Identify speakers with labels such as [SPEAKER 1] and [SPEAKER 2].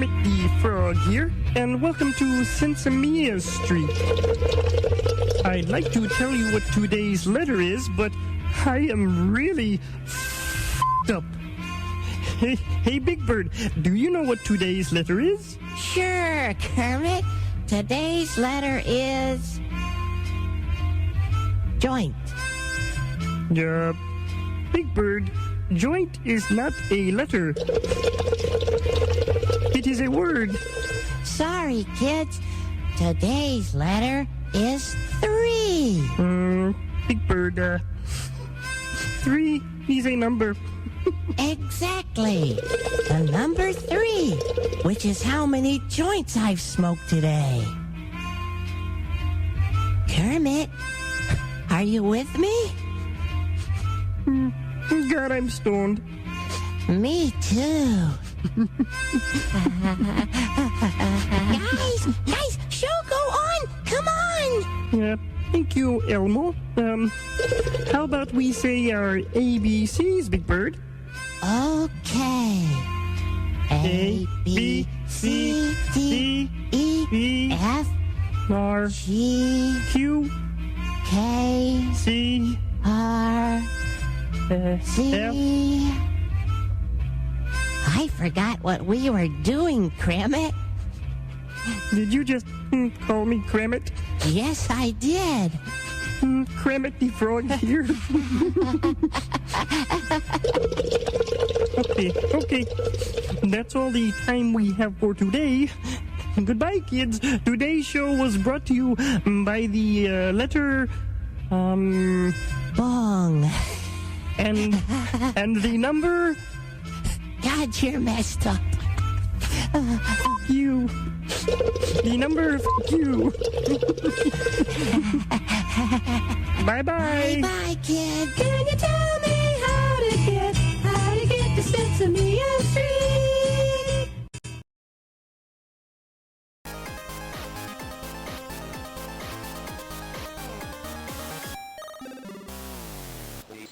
[SPEAKER 1] Kermit the Frog here, and welcome to Sensimia Street. I'd like to tell you what today's letter is, but I am really f***ed up. Hey, Big Bird, do you know what today's letter is?
[SPEAKER 2] Sure, Kermit. Today's letter is joint.
[SPEAKER 1] Big Bird, joint is not a letter. It is a word.
[SPEAKER 2] Sorry, kids. Today's letter is 3.
[SPEAKER 1] Big Bird, 3 is a number.
[SPEAKER 2] Exactly. The number 3, which is how many joints I've smoked today. Kermit, are you with me?
[SPEAKER 1] God, I'm stoned.
[SPEAKER 2] Me too. Guys, show go on. Come on.
[SPEAKER 1] Thank you, Elmo. How about we say our ABCs, Big Bird?
[SPEAKER 2] Okay. A, B, C, D, E, F,
[SPEAKER 1] R,
[SPEAKER 2] G,
[SPEAKER 1] Q,
[SPEAKER 2] K,
[SPEAKER 1] C,
[SPEAKER 2] R, C.
[SPEAKER 1] F.
[SPEAKER 2] I forgot what we were doing, Kermit.
[SPEAKER 1] Did you just call me Kermit?
[SPEAKER 2] Yes, I did.
[SPEAKER 1] Kermit the Frog here. Okay. That's all the time we have for today. Goodbye, kids. Today's show was brought to you by the letter,
[SPEAKER 2] Bong.
[SPEAKER 1] and the number,
[SPEAKER 2] God, you're messed up.
[SPEAKER 1] you. The number, you. Bye-bye.
[SPEAKER 2] Bye, kid.
[SPEAKER 3] Can you tell me how to get to Sesame Street?
[SPEAKER 4] Please,